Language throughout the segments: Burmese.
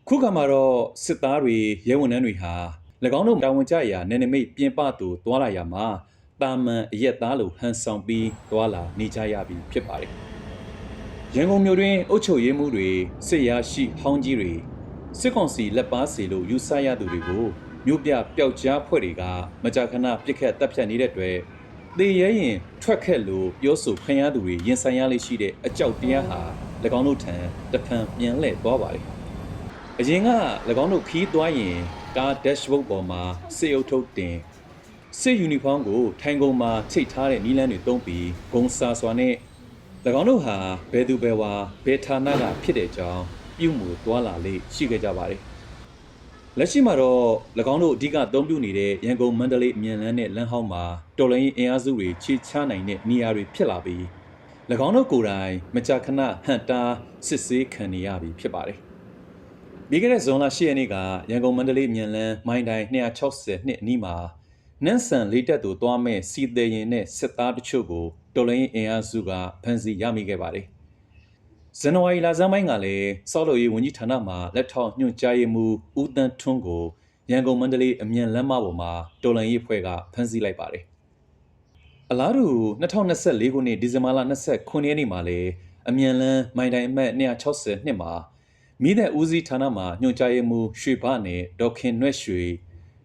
ခုကမှာတော့စစ်သားတွေရဲဝန်ထမ်းတွေဟာ၎င်းတို့တာဝန်ကျရာနယ်နိမိတ်ပြင်ပသူသွာလာရမှာတာမန်အရက်သားလိုဟန်ဆောင်ပြီးသွာလာနေကြရပြီဖြစ်ပါတယ်။ရန်ကုန်မြို့တွင်အုပ်ချုပ်ရေးမှုတွေစစ်ရရှိဟောင်းကြီးတွေစစ်ကောင်စီလက်ပါစီလို့ယူဆရသူတွေကိုမြို့ပြပျောက်ကြားဖွဲ့တွေကမကြာခဏပြစ်ခတ်တပ်ဖြတ်နေတဲ့အတွက်သေရဲရင်ထွက်ခက်လို့ပြောဆိုခံရသူတွေရင်ဆိုင်ရလိမ့်ရှိတဲ့အကြောက်တရားဟာ၎င်းတို့ထံတဖန်ပြန်လှည့်သွားပါတယ်။အရင်က၎င်းတို့ခီးသွားရင်ကား dashboard ပေါ်မှာစစ်အုပ်ထုတ်တင်စစ်ယူနီဖောင်းကိုထိုင်ကုန်မှာချိတ်ထားတဲ့နီးလန်းတွေတုံးပြီးဂုံစာစွာနဲ့၎င်းတို့ဟာဘယ်သူဘယ်ဝါဘယ်ဌာနကဖြစ်တဲ့အကြောင်းပြုမှုသွားလာလေးရှိခဲ့ကြပါတယ်။လက်ရှိမှာတော့၎င်းတို့အဓိကသုံးပြုနေတဲ့ရန်ကုန်မန္တလေးအမြန်လန်းနဲ့လမ်းဟောင်းမှာတော်လိုင်းအင်အားစုတွေခြေချနိုင်တဲ့နေရာတွေဖြစ်လာပြီး၎င်းတို့ကိုယ်တိုင်မကြာခဏဟန်တာစစ်ဆေးခံနေရပြီဖြစ်ပါတယ်။ပြီးခဲ့တဲ့ဇွန်လ10ရက်နေ့ကရန်ကုန်မန္တလေးမြန်လန်းမိုင်းတိုင်း260နှစ်အနီးမှာနန်းဆန်လေးတက်သို့သွားမဲ့စီသေးရင်နဲ့စစ်သားတချို့ကိုတော်လိုင်းအင်အားစုကဖမ်းဆီးရမိခဲ့ပါတယ်။ဇန်နဝါရီလဆန်းပိုင်းကလည်းစောက်လို့ရေးဝန်ကြီးဌာနမှလက်ထောက်ညွှန်ကြားရေးမှူးဦးတန်းထွန်းကိုရန်ကုန်မန္တလေးအမြန်လမ်းမပေါ်မှာတော်လိုင်းရေးဖွဲ့ကဖမ်းဆီးလိုက်ပါတယ်။အလားတူ2024ခုနှစ်ဒီဇင်ဘာလ29ရက်နေ့မှာလည်းအမြန်လန်းမိုင်းတိုင်းအမှတ်260နှစ်မှာမိသက်ဦးစီးဌာနမှညွှန်ကြားရေးမှူးရွှေဘနဲ့ဒေါက်ခင်နွဲ့ရွှေ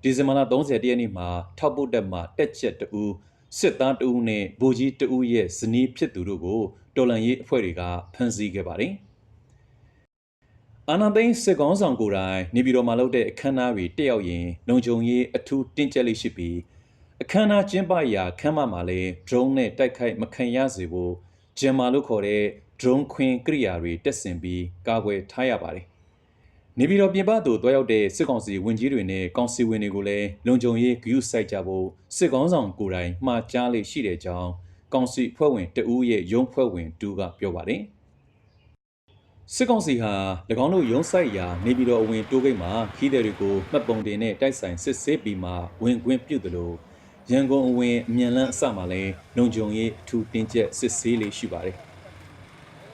ဒီဇင်ဘာလ30ရက်နေ့မှာထောက်ပုတ်တက်မှတက်ချက်တဦးစစ်သားတဦးနဲ့ဗိုလ်ကြီးတဦးရဲ့ဇနီးဖြစ်သူတို့ကိုတော်လှန်ရေးအဖွဲ့တွေကဖမ်းဆီးခဲ့ပါတယ်။အာဏာသိမ်းစစ်ကောင်ဆောင်ကိုယ်တိုင်နေပြည်တော်မှာလုပ်တဲ့အခမ်းအနားတွေတက်ရောက်ရင်လုံခြုံရေးအထူးတင်းကျပ်လေးရှိပြီးအခမ်းအနားကျင်းပရာခန်းမမှာလည်း drone နဲ့တိုက်ခိုက်မခံရစေဖို့ဂျမ်မာလို့ခေါ်တဲ့ drone ခွင်းကိရိယာတွေတက်ဆင်ပြီးကာကွယ်ထားရပါတယ်။နေပြည်တော်ပြင်ပသို့တွားရောက်တဲ့စစ်ကောင်စီဝန်ကြီးတွေနဲ့ကောင်စီဝင်တွေကိုလည်းလုံခြုံရေးဂရုစိုက်ကြဖို့စစ်ကောင်ဆောင်ကိုယ်တိုင်မှာကြားလေးရှိတဲ့အကြောင်းကောင်စီဖွဲ့ဝင်တဦးရဲ့ရုံးဖွဲ့ဝင်တူကပြောပါတယ်။စစ်ကောင်စီဟာ၎င်းတို့ရုံးဆိုင်ရာနေပြည်တော်အဝင်တိုးဂိတ်မှာခီးသည်တွေကိုမှတ်ပုံတင်နဲ့တိုက်ဆိုင်စစ်ဆေးပြီးမှဝင်ခွင့်ပြုသလိုရန်ကုန်အဝင်အမြန်လန်းအစမှာလည်းလုံခြုံရေးအထူးတင်းကျပ်စစ်ဆေးလေးရှိပါတယ်။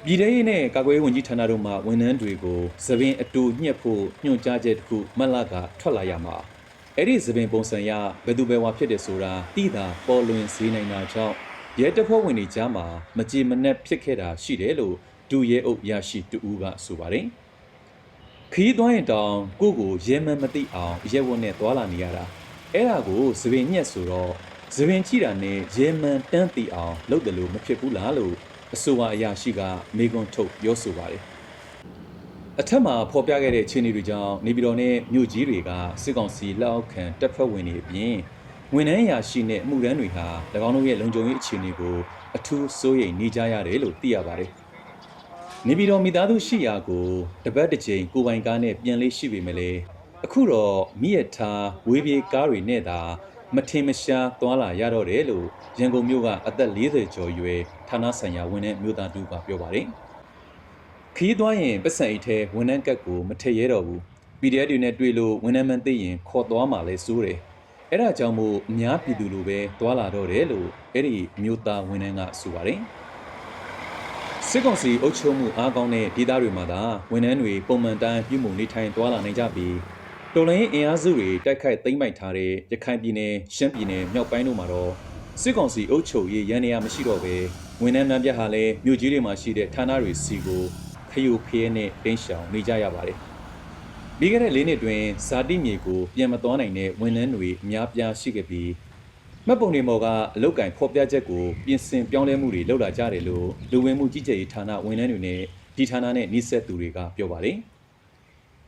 ပြည်ထောင်ရေးနဲ့ကာကွယ်ရေးဝန်ကြီးဌာနတို့မှဝန်ထမ်းတွေကိုသပင်အတူညှက်ဖို့ညွှန်ကြားချက်တစ်ခုမတ်လကထွက်လာရမှာအဲ့ဒီသပင်ပုံစံရဘယ်သူဘယ်ဝါဖြစ်တယ်ဆိုတာသိတာပေါ်လွင်စေနိုင်တာကြောင့်ရဲတပ်ဖွဲ့ဝင်တွေကြားမှာမကြေမနက်ဖြစ်ခဲ့တာရှိတယ်လို့ဒူရဲအုပ်ရရှိတူဦးကဆိုပါတယ်။ခီးသွားရင်တောင်ကိုရဲမှန်းမသိအောင်ရဲဝတ်နဲ့သွာလာနေရတာအဲ့ဒါကိုသပင်ညှက်ဆိုတော့သပင်ကြည့်တာနဲ့ရဲမှန်းတန်းသိအောင်လုပ်တယ်လို့မဖြစ်ဘူးလားလို့အဆိုပါအရာရှိကမေကွန်ထုတ်ပြောဆိုပါတယ်။အထက်မှာဖော်ပြခဲ့တဲ့ခြေနေတွေကြောင့်နေပြည်တော်နဲ့မြို့ကြီးတွေကစစ်ကောင်စီလက်အောက်ခံတပ်ဖွဲ့ဝင်တွေအပြင်ဝန်ထမ်းရာရှိနဲ့အမှုရန်တွေဟာ၎င်းတို့ရဲ့လုံခြုံရေးအခြေအနေကိုအထူးစိုးရိမ်နေကြရတယ်လို့သိရပါတယ်။နေပြည်တော်မိသားစုရှိရာကိုတပတ်တစ်ချိန်ကိုပိုင်ကားနဲ့ပြန်လေးရှိပေမဲ့လည်းအခုတော့မိရထားဝေးပြေးကားတွေနဲ့သာမထင်မရှားသွားလာရတော့တယ်လို့ရန်ကုန်မြို့ကအသက်40ကျော်ရွယ်ဌာနဆိုင်ရာဝန်ထမ်းမျိုးသားတူကပြောပါတယ်။ခီးသွားရင်ပတ်စံအိတ်ထဲဝန်ထမ်းကတ်ကိုမထည့်ရတော့ဘူး။ PDF တွေနဲ့တွေ့လို့ဝန်ထမ်းမှန်သိရင်ခေါ်သွားမှလဲစိုးတယ်။အဲ့ဒါကြောင့်မို့အများပြည်သူလိုပဲသွားလာတော့တယ်လို့အဲ့ဒီမျိုးသားဝန်ထမ်းကဆိုပါတယ်။စစ်ကောင်စီအုပ်ချုပ်မှုအားကောင်းတဲ့ဒေသတွေမှာသာဝန်ထမ်းတွေပုံမှန်တိုင်းပြုမှုနေထိုင်သွားလာနိုင်ကြပြီးတော်လိုင်းအင်အားစုတွေတိုက်ခိုက်သိမ်းပိုက်ထားတဲ့ရခိုင်ပြည်နယ်ရှမ်းပြည်နယ်မြောက်ပိုင်းတို့မှာတော့စစ်ကောင်စီအုပ်ချုပ်ရေးရန်နေရာမရှိတော့ပဲဝန်ထမ်းများပြဟာလည်းမြို့ကြီးတွေမှာရှိတဲ့ဌာနတွေစီကိုခယူဖျဲနဲ့တင်းရှောင်နေကြရပါတယ်။ပြီးခဲ့တဲ့၄နှစ်တွင်ဇာတိမြေကိုပြန်မသွားနိုင်တဲ့ဝန်ထမ်းတွေအများပြားရှိခဲ့ပြီးမှတ်ပုံတွေမော်ကအလုတ်ကင်ဖော်ပြချက်ကိုပြင်ဆင်ပြောင်းလဲမှုတွေလုပ်လာကြတယ်လို့လူဝင်မှုကြီးကြပ်ရေးဌာနဝန်ထမ်းတွေနဲ့ဒီဌာနနဲ့နှိစက်သူတွေကပြောပါတယ်။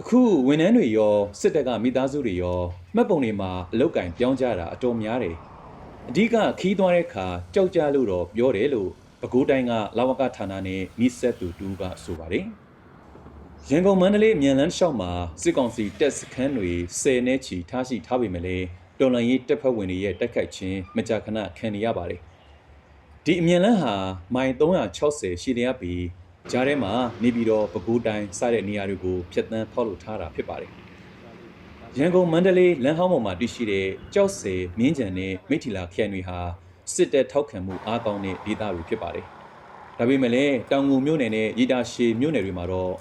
အခုဝန်ထမ်းတွေရောစစ်တပ်ကမိသားစုတွေရောမှတ်ပုံတွေမှာအလုတ်ကင်ပြောင်းကြတာအတော်များတယ်။အဓိကခီးသွားတဲ့အခါကြောက်ကြလို့တော့ပြောတယ်လို့ပဲခူးတိုင်းကလဝကဌာနနဲ့နှိစက်သူတူကဆိုပါတယ်။ရန်ကုန်မန္တလေးအမြန်လန်းလျှောက်မှာစစ်ကောင်စီတပ်စခန်းတွေ10နဲ့ချီထားရှိထားပေမဲ့လည်းတော်လှန်ရေးတပ်ဖွဲ့ဝင်တွေရဲ့တိုက်ခိုက်ခြင်းမကြာခဏခံနေရပါတယ်။ဒီအမြန်လန်းဟာမိုင်360ရှိလျက်ပြီးကြားထဲမှာနေပြည်တော်ပဲခူးတိုင်းစတဲ့နေရာတွေကိုဖျက်ဆီးဖောက်လုပ်ထားတာဖြစ်ပါတယ်။ရန်ကုန်မန္တလေးလမ်းဟောင်းပေါ်မှာတည်ရှိတဲ့ကြောက်စဲမြင်းကြံနဲ့မိထီလာခရိုင်တွေဟာစစ်တပ်ထောက်ခံမှုအားကောင်းတဲ့ဒေသတွေဖြစ်ပါတယ်။ဒါပေမဲ့လည်းတောင်ငူမြို့နယ်နဲ့ရီတာရှည်မြို့နယ်တွေမှာတော့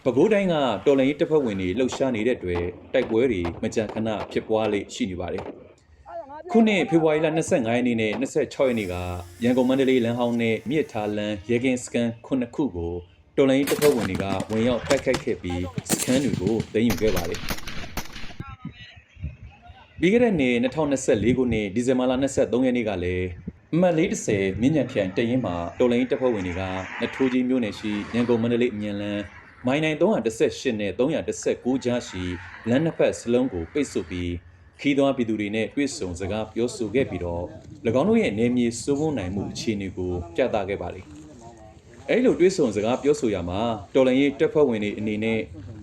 ပဲခူးတိုင်းကတော်လှန်ရေးတပ်ဖွဲ့ဝင်တွေလှုပ်ရှားနေတဲ့အတွက်တိုက်ပွဲတွေမကြာခဏဖြစ်ပွားလေရှိနေပါတယ်ခုနှစ်ဖေဖော်ဝါရီလ25ရက်နေ့နဲ့26ရက်နေ့ကရန်ကုန်မန္တလေးလမ်းဟောင်းနဲ့မြစ်ထားလမ်းရဲကင်းစခန်း9ခုကိုတော်လှန်ရေးတပ်ဖွဲ့ဝင်တွေကဝင်ရောက်တိုက်ခိုက်ခဲ့ပြီးစခန်းတွေကိုသိမ်းယူခဲ့ပါတယ်ပြီးခဲ့တဲ့နှစ်2024ခုနှစ်ဒီဇင်ဘာလ23ရက်နေ့ကလည်းအမှတ်40မြင်းညံဖြိုင်တရင်မှာတော်လိုင်းတပ်ဖွဲ့ဝင်တွေကနထိုးကြီးမြို့နယ်ရှိရန်ကုန်မန္တလေးအမြန်လမ်းမိုင်နိုင်318နဲ့319ကြားရှိလမ်းနှစ်ဖက်စလုံးကိုပိတ်ဆို့ပြီးခီးသွွားပြည်သူတွေနဲ့တွေ့ဆုံစကားပြောဆိုခဲ့ပြီးတော့၎င်းတို့ရဲ့နေမြေစိုးမိုးနိုင်မှုအခြေအနေကိုပြသခဲ့ပါတယ်အဲဒီလိုတွေ့ဆုံစကားပြောဆိုရမှာတော်လိုင်းရေးတပ်ဖွဲ့ဝင်တွေအနေနဲ့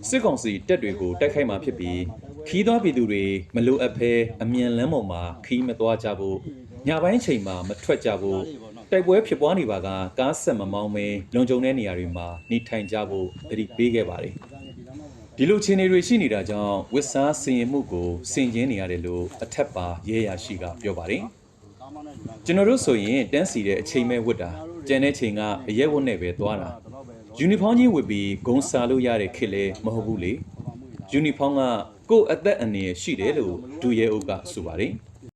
စစ်ကောင်စီတပ်တွေကိုတိုက်ခိုက်မှာဖြစ်ပြီးခီးသွွားပြည်သူတွေမလိုအပ်ဘဲအမြန်လမ်းပေါ်မှာခီးမသွားကြဖို့ညပိုင်းချိန်မှာမထွက်ကြဖို့တိုက်ပွဲဖြစ်ပွားနေပါကကားဆက်မမောင်းမဲလုံခြုံတဲ့နေရာတွေမှာနေထိုင်ကြဖို့တတိပေးခဲ့ပါတယ်ဒီလိုခြေနေတွေရှိနေတာကြောင့်ဝစ်စားစင်ရင်မှုကိုစင်ကျင်းနေရတယ်လို့အထက်ပါရဲရရှိကပြောပါတယ်ကျွန်တော်တို့ဆိုရင်တန်းစီတဲ့အချိန်မဲ့ဝတ်တာကျန်တဲ့ချိန်ကအရဲဝတ်နဲ့ပဲသွားတာယူနီဖောင်းကြီးဝတ်ပြီးဂုံစားလို့ရတဲ့ခေတ်လည်းမဟုတ်ဘူးလေယူနီဖောင်းကကိုယ့်အသက်အန္တရာယ်ရှိတယ်လို့ဒူရဲအုပ်ကဆိုပါတယ်